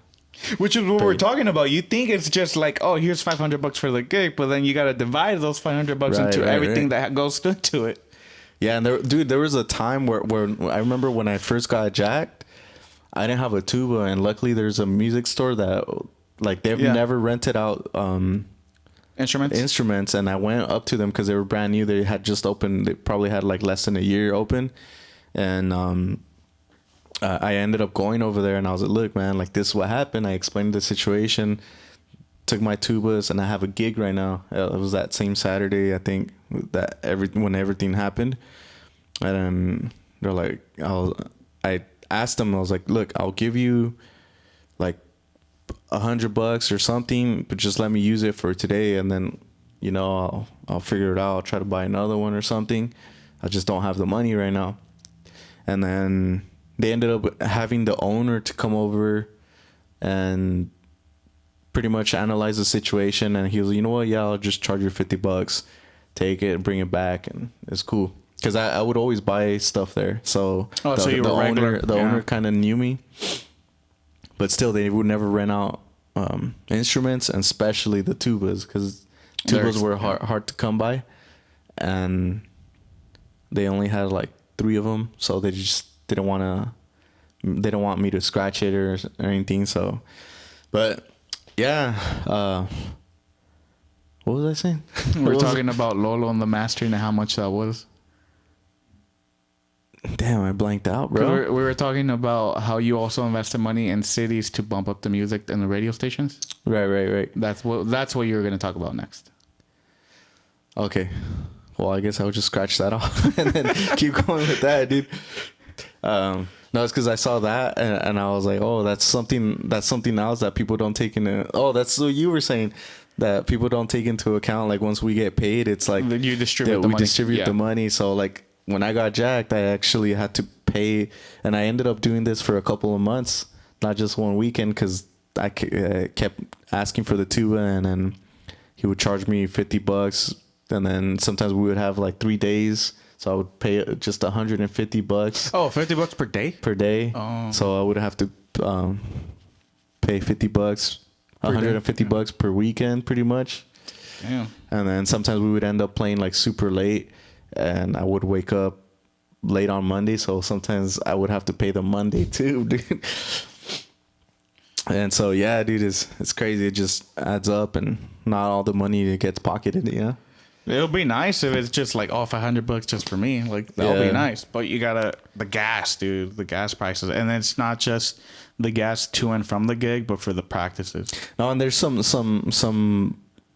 Which is what we're talking about. You think it's just like, oh, here's $500 for the gig, but then you gotta divide those $500 into everything that goes into it. Yeah, and there was a time where I remember when I first got jacked, I didn't have a tuba, and luckily there's a music store that like they've never rented out instruments, and I went up to them because they were brand new. They had just opened. They probably had like less than a year open, and I ended up going over there, and I was like, look, man, like, this is what happened. I explained the situation, took my tubas, and I have a gig right now. It was that same Saturday, I think, that when everything happened. And then they're like, I asked them, I was like, look, I'll give you like $100 or something, but just let me use it for today, and then, you know, I'll figure it out. I'll try to buy another one or something. I just don't have the money right now. And then they ended up having the owner to come over and pretty much analyze the situation, and he was like, you know what, yeah, I'll just charge you $50, take it and bring it back, and it's cool. Because I would always buy stuff there, so the owner kind of knew me, but still they would never rent out instruments, and especially the tubas, because tubas were hard to come by, and they only had like 3 of them, so they just didn't want me to scratch it or anything. So, but yeah, what was I saying? We're talking about Lolo and the mastering and how much that was. Damn, I blanked out, 'Cause bro. we were talking about how you also invested money in cities to bump up the music and the radio stations. Right. That's what you were gonna talk about next. Okay. Well, I guess I would just scratch that off and then keep going with that, dude. No, it's because I saw that and I was like, oh, that's something else that people don't take into. Oh, that's what you were saying, that people don't take into account. Like once we get paid, it's like You distribute that the we money. distribute Yeah. the money. So like when I got jacked, I actually had to pay, and I ended up doing this for a couple of months, not just one weekend, because I kept asking for the tuba, and then he would charge me $50, and then sometimes we would have like 3 days, so I would pay just $150 Oh, $50 per day? per day. Oh. So I would have to pay $50, Per day? $150 per weekend, pretty much. Damn. And then sometimes we would end up playing like super late, and I would wake up late on Monday, so sometimes I would have to pay the Monday too, dude. And so yeah, dude, it's crazy. It just adds up, and not all the money gets pocketed, you know. It'll be nice if it's just like, oh, $500 just for me. Like that'll be Yeah. nice. But you gotta the gas, dude, the gas prices, and it's not just the gas to and from the gig, but for the practices. No, and there's some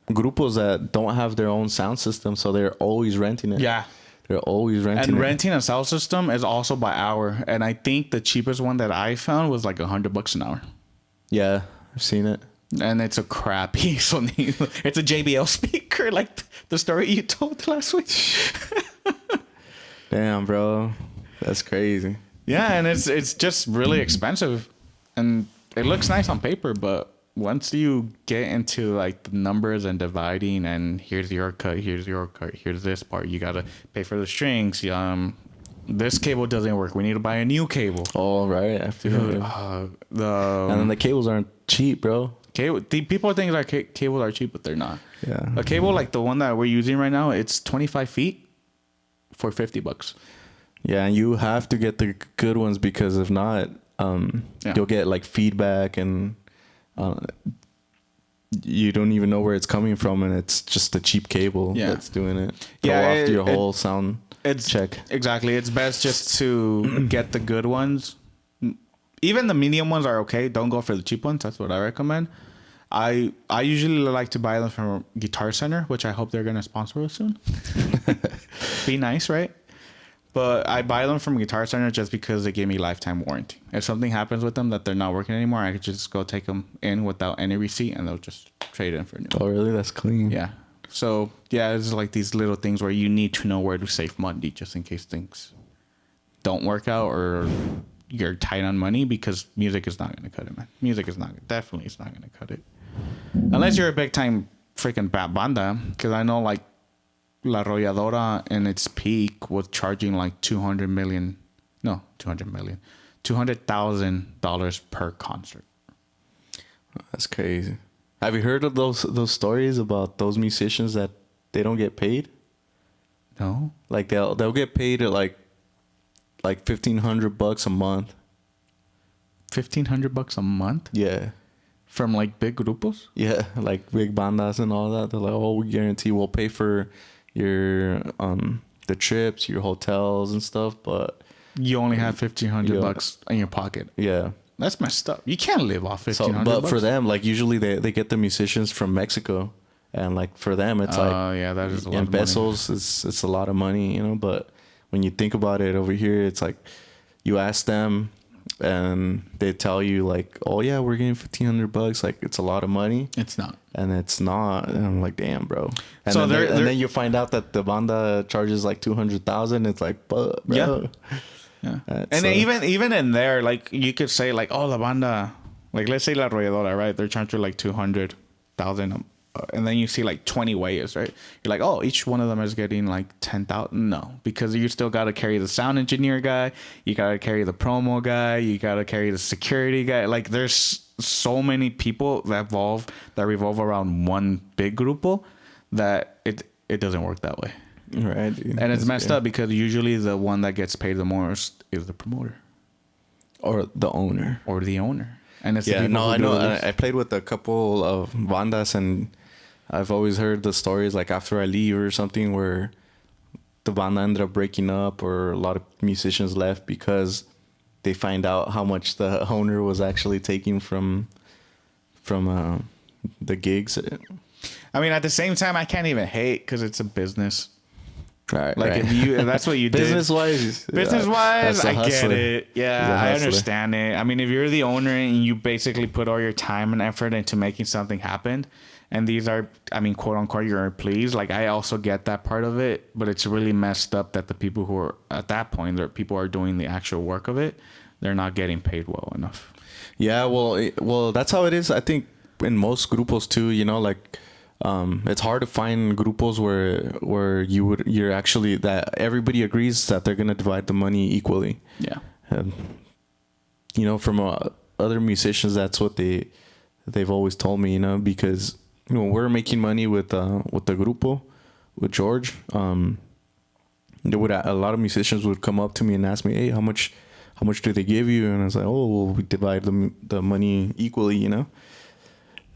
grupos that don't have their own sound system, so they're always renting it. Yeah. They're always renting And it. renting a sound system is also by hour, and I think the cheapest one that I found was like $100 an hour, Yeah, I've seen it. and it's a crappy Sony. It's a JBL speaker, like the story you told last week. Damn, bro, that's crazy. Yeah, and it's just really expensive, and it looks nice on paper, but once you get into like the numbers and dividing, and here's your cut, here's this part, you gotta pay for the strings. This cable doesn't work. We need to buy a new cable. All right, I feel Dude, it. and And then the cables aren't cheap, bro. cable. People think like cables are cheap, but they're not. Yeah. A cable like the one that we're using right now, it's 25 feet for $50. Yeah, and you have to get the good ones, because if not, Yeah. you'll get like feedback, and you don't even know where it's coming from, and it's just a cheap cable Yeah. that's doing it. Yeah, Throw off it- your it- whole sound It's check. Exactly. It's best just to get the good ones. Even the medium ones are okay. Don't go for the cheap ones. That's what I recommend. I usually like to buy them from Guitar Center, which I hope they're gonna sponsor us soon. Be nice, right? But I buy them from Guitar Center just because they give me lifetime warranty. If something happens with them that they're not working anymore, I could just go take them in without any receipt, and they'll just trade it in for a new one. Oh, really? That's clean. Yeah. So yeah, it's like these little things where you need to know where to save money just in case things don't work out or you're tight on money, because music is not going to cut it, man. Music is definitely not going to cut it. Unless you're a big time freaking banda, because I know like La Arrolladora in its peak was charging like $200,000 per concert. That's crazy. Have you heard of those stories about those musicians that they don't get paid? No, Like they'll get paid at like $1,500 a month. $1,500 a month Yeah. from like big grupos. Yeah, like big bandas and all that. They're like, oh, we guarantee we'll pay for your the trips, your hotels and stuff, but You only have $1,500 Yeah. in your pocket. yeah. That's messed up. You can't live off So, $1,500. but for them, like usually they get the musicians from Mexico, and like for them it's like yeah, that is a lot in of money. pesos, it's a lot of money, you know. But when you think about it over here, it's like you ask them, and they tell you like, oh yeah, we're getting $1,500. Like it's a lot of money. It's not. And it's not. And I'm like, damn, bro. And So then they're- and then you find out that the banda charges like 200,000. It's like, but bro. Yeah. Yeah. That's, And even in there, like you could say like, oh, la banda, like let's say La Arrolladora, right? They're charging like 200,000, and then you see like 20 ways, right? You're like, oh, each one of them is getting like 10,000. No, because you still got to carry the sound engineer guy, you got to carry the promo guy, you got to carry the security guy. Like there's so many people that revolve around one big grupo that it doesn't work that way. Right. Dude. And it's That's messed good. up because usually the one that gets paid the most is the promoter Or the owner. or the owner. And it's the Yeah, people no, who I do know. the least. I played with a couple of bandas, and I've always heard the stories like after I leave or something where the band ended up breaking up, or a lot of musicians left because they find out how much the owner was actually taking from the gigs. I mean, at the same time, I can't even hate because it's a business. Right, Like right. if that's what you did. Business wise, I get it. Yeah, He's a I hustler. understand it. I mean, if you're the owner and you basically put all your time and effort into making something happen, and these are, I mean, quote unquote, your employees. Like, I also get that part of it, but it's really messed up that the people who are at that point, the people are doing the actual work of it, they're not getting paid well enough. Yeah, well, that's how it is. I think in most grupos too. You know, like it's hard to find grupos where you're actually that everybody agrees that they're gonna divide the money equally. Yeah. You know, from other musicians, that's what they've always told me. You know, because we're making money with the grupo, with George. A lot of musicians would come up to me and ask me, "Hey, how much do they give you?" And I was like, "Oh, well, we divide the money equally," you know.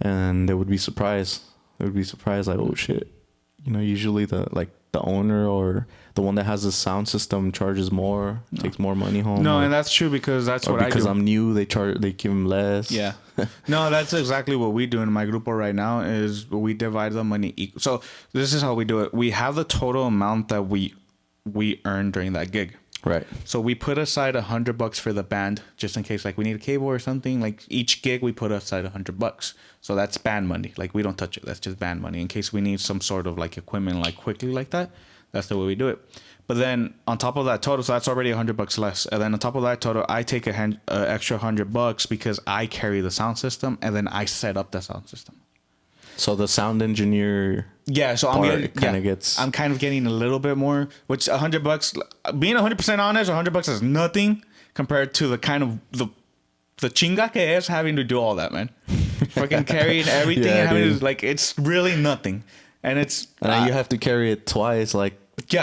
And they would be surprised. They would be surprised, like, "Oh shit," you know. Usually the owner or the one that has the sound system charges more, takes more money home. No, and that's true because that's or what I do. because I'm new, they give them less. Yeah. No, that's exactly what we do in my grupo right now is we divide the money equal. So this is how we do it. We have the total amount that we earn during that gig. Right. So we put aside $100 for the band just in case like we need a cable or something. Like each gig we put aside $100. So that's band money. Like we don't touch it. That's just band money in case we need some sort of like equipment like quickly like that. That's the way we do it. But then on top of that total, so that's already $100 less. And then on top of that total, I take extra $100 because I carry the sound system and then I set up the sound system. So the sound engineer. Yeah, so I'm I'm kind of getting a little bit more, which $100. Being 100% honest, $100 is nothing compared to the kind of the chinga que es having to do all that, man. Fucking carrying everything Yeah, and having dude. to, like it's really nothing, and it's And then you have to carry it twice, like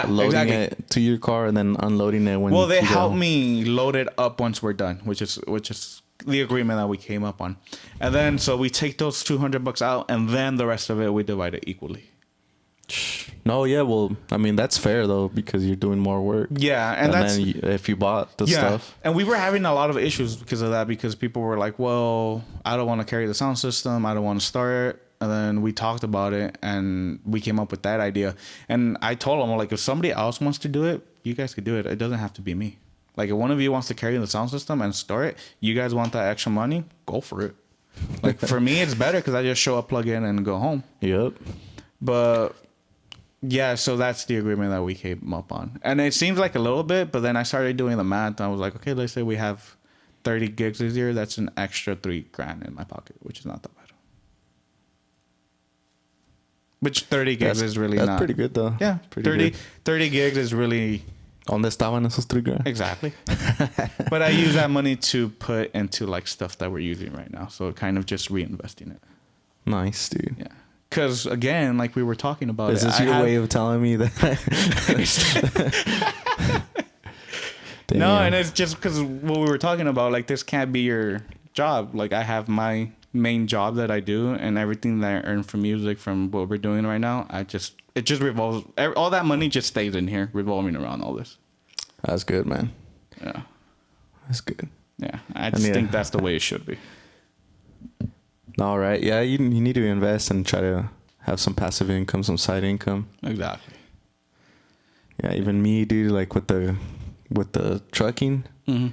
loading it to your car and then unloading it when. Well, they you go help home. me load it up once we're done, which is the agreement that we came up on, and then so we take those $200 out, and then the rest of it we divide it equally. No, yeah, well, I mean that's fair though because you're doing more work. Yeah, and that's then if you bought the stuff. And we were having a lot of issues because of that because people were like, "Well, I don't want to carry the sound system. I don't want to start it." And then we talked about it and we came up with that idea. And I told them like, if somebody else wants to do it, you guys could do it. It doesn't have to be me. Like if one of you wants to carry the sound system and start it, you guys want that extra money, go for it. Like for me, it's better because I just show up, plug in, and go home. Yep. But yeah, so that's the agreement that we came up on. And it seems like a little bit, but then I started doing the math. And I was like, okay, let's say we have 30 gigs this year. That's an extra $3,000 in my pocket, which is not that bad. Which 30 gigs is really that's not. pretty good though. Yeah, pretty 30 gigs is really... ¿Dónde estaban esos $3,000? Exactly. But I use that money to put into like stuff that we're using right now. So kind of just reinvesting it. Nice, dude. Yeah. Because again, like we were talking about, is this your way of telling me that? No, and it's just because what we were talking about. Like this can't be your job. Like I have my main job that I do, and everything that I earn from music, from what we're doing right now, it just revolves. All that money just stays in here, revolving around all this. That's good, man. Yeah, that's good. Yeah, I just think that's the way it should be. All right. Yeah, you need to invest and try to have some passive income, some side income. Exactly. Yeah, even me, dude. Like with the trucking. Mm-hmm.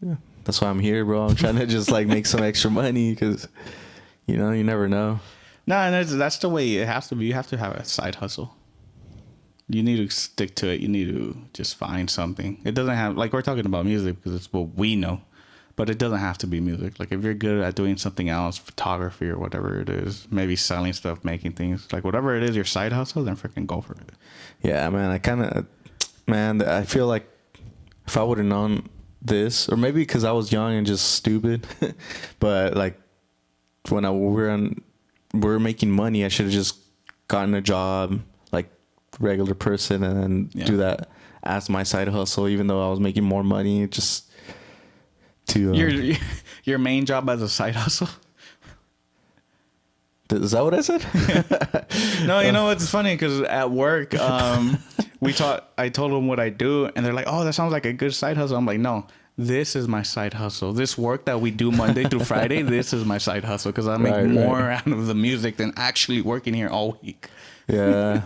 Yeah, that's why I'm here, bro. I'm trying to just like make some extra money because, you know, you never know. No, and that's the way it has to be. You have to have a side hustle. You need to stick to it. You need to just find something. It doesn't have, like we're talking about music because it's what we know, but it doesn't have to be music. Like if you're good at doing something else, photography or whatever it is, maybe selling stuff, making things, like whatever it is, your side hustle, then freaking go for it. Yeah, man. I feel like if I would have known this, or maybe because I was young and just stupid, but like when we're making money, I should have just gotten a job like regular person and then do that as my side hustle, even though I was making more money. Just to your main job as a side hustle. Is that what I said? No, you know it's funny because at work, I told them what I do, and they're like, "Oh, that sounds like a good side hustle." I'm like, "No, this is my side hustle. This work that we do Monday through Friday, this is my side hustle because I make more out of the music than actually working here all week." Yeah.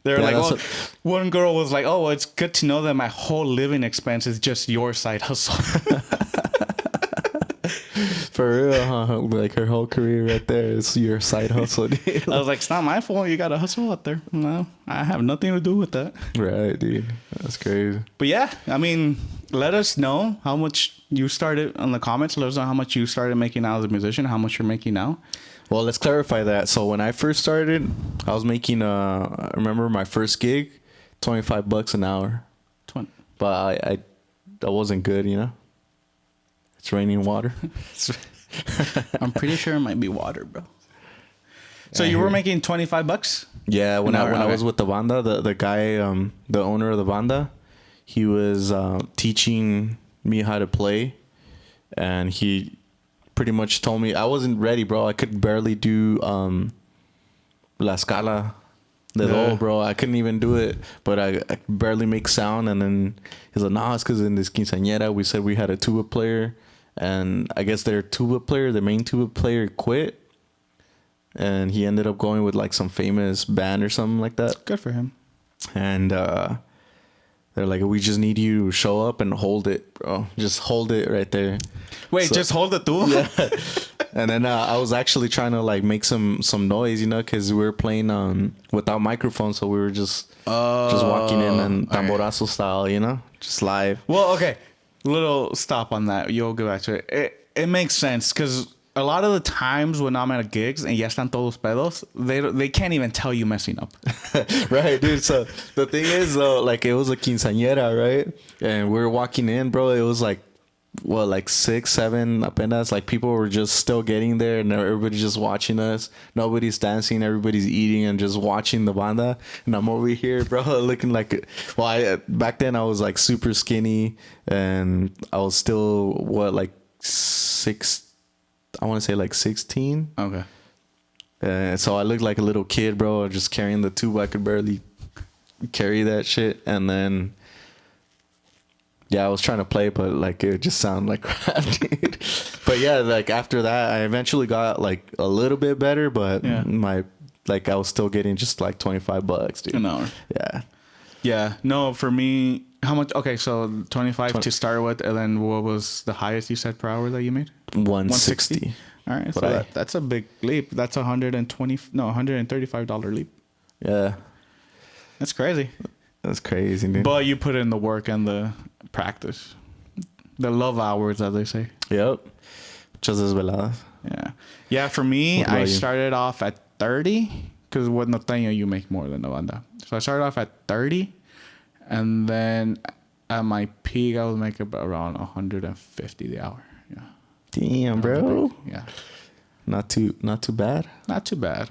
They're like, "Oh," one girl was like, "Oh, well, it's good to know that my whole living expense is just your side hustle." For real, huh? Like her whole career right there is your side hustle. Dude. I was like, "It's not my fault. You got to hustle out there." No, I have nothing to do with that. Right, dude. That's crazy. But yeah, I mean, let us know how much you started on the comments. Let us know how much you started making out as a musician, how much you're making now. Well, let's clarify that. So when I first started, I was making I remember my first gig, $25 an hour. 20. But I wasn't good, you know. It's raining water. I'm pretty sure it might be water, bro. So you were making $25? Yeah, when I was with the banda, the guy, the owner of the banda, he was teaching me how to play, and he pretty much told me I wasn't ready, bro. I could barely do La Scala de Do, bro. I couldn't even do it, but I could barely make sound. And then he's like, "Nah, it's because in this quinceañera we said we had a tuba player, and I guess their tuba player, the main tuba player, quit, and he ended up going with like some famous band or something like that." Good for him. And they're like, "We just need you to show up and hold it, bro. Just hold it right there." Wait, just hold the tuba? Yeah. And then I was actually trying to like make some noise, you know, because we were playing without microphones, so we were just walking in and tamborazo style, you know, just live. Well, okay, little stop on that. You'll go back to it. It makes sense because a lot of the times when I'm at gigs and ya están todos pedos, they can't even tell you messing up. Right, dude. So the thing is, though, like it was a quinceañera, right? And we were walking in, bro. It was like, what, like 6, 7 apenas. Like people were just still getting there, and everybody's just watching us. Nobody's dancing, everybody's eating and just watching the banda. And I'm over here, bro, looking like, well, back then I was like super skinny, and I was still like 16. Okay. So I looked like a little kid, bro, just carrying the tuba. I could barely carry that shit. And then, yeah, I was trying to play, but like it just sounded like crap, dude. But yeah, like after that, I eventually got like a little bit better, but I was still getting just like $25, dude. An hour. Yeah. Yeah. No, for me, how much? Okay, so 25 to start with, and then what was the highest you said per hour that you made? 160. All right, so that's a big leap. That's $135 leap. Yeah. That's crazy. That's crazy, dude. But you put in the work and the practice. The love hours, as they say. Yep. Just as veladas. Yeah. Yeah, for me, I started off at 30. Because with Norteño, you make more than the banda. So I started off at 30. And then at my peak, I was making about around 150 the hour. Yeah. Damn, bro. Yeah. Not too bad. Not too bad.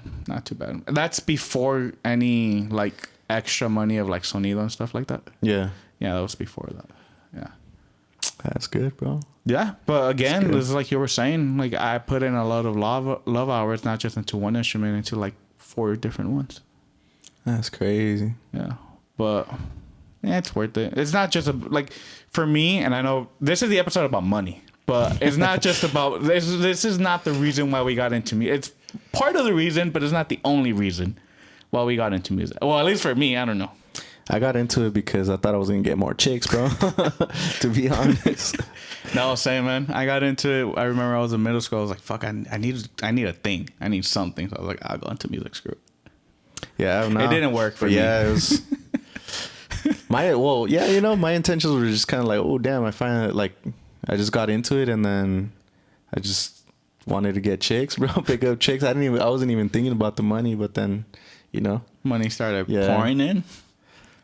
That's before any like extra money of like sonido and stuff like that. Yeah. Yeah, that was before that. Yeah. That's good, bro. Yeah, but again, this is like you were saying, like I put in a lot of love hours, not just into one instrument, into like 4 different ones. That's crazy. Yeah, but yeah, it's worth it. It's not just like for me, and I know this is the episode about money, but it's not just about this. This is not the reason why we got into music. It's part of the reason, but it's not the only reason why we got into music. Well, at least for me, I don't know. I got into it because I thought I was gonna get more chicks, bro. To be honest. No, same, man. I got into it. I remember I was in middle school. I was like, "Fuck, I need a thing. I need something." So I was like, "I'll go into music. Screw it." Yeah, no. It didn't work for me. Yeah, it was. My intentions were just kind of like, oh damn, I find it like I just got into it, and then I just wanted to get chicks, bro. Pick up chicks. I wasn't even thinking about the money, but then, money started pouring in.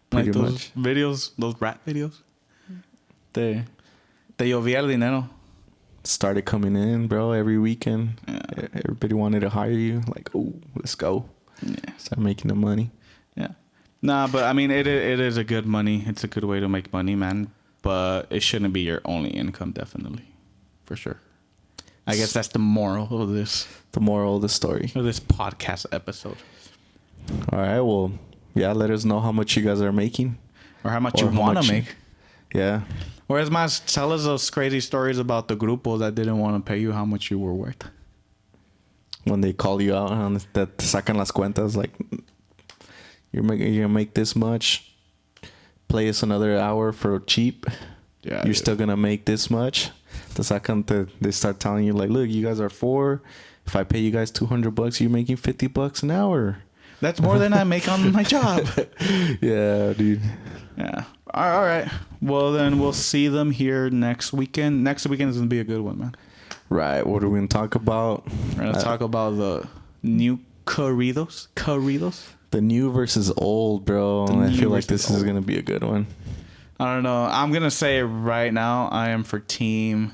Pretty like those much. videos, those rap videos. Te llovía el dinero. Started coming in, bro, every weekend. Yeah. Everybody wanted to hire you. Like, oh, let's go. Yeah. Start making the money. Yeah. Nah, but I mean, it is a good money. It's a good way to make money, man. But it shouldn't be your only income, definitely. For sure. I guess that's the moral of this. The moral of the story. Of this podcast episode. All right, well, yeah, let us know how much you guys are making. or how much Or you how want much to you- make. Yeah. Whereas, Mas, tell us those crazy stories about the grupos that didn't want to pay you how much you were worth. When they call you out on that sacan las cuentas, like you're gonna make this much, play us another hour for cheap. Yeah, You're still gonna make this much. They start telling you like, look, you guys are 4. If I pay you guys $200, you're making $50 an hour. That's more than I make on my job. Yeah, dude. Yeah. All right. Well, then we'll see them here next weekend. Next weekend is gonna be a good one, man. Right. What are we gonna talk about? We're gonna talk about the new corridos. Corridos. The new versus old, bro. The I new feel like versus this is old. gonna be a good one. I don't know. I'm gonna say it right now. I am for team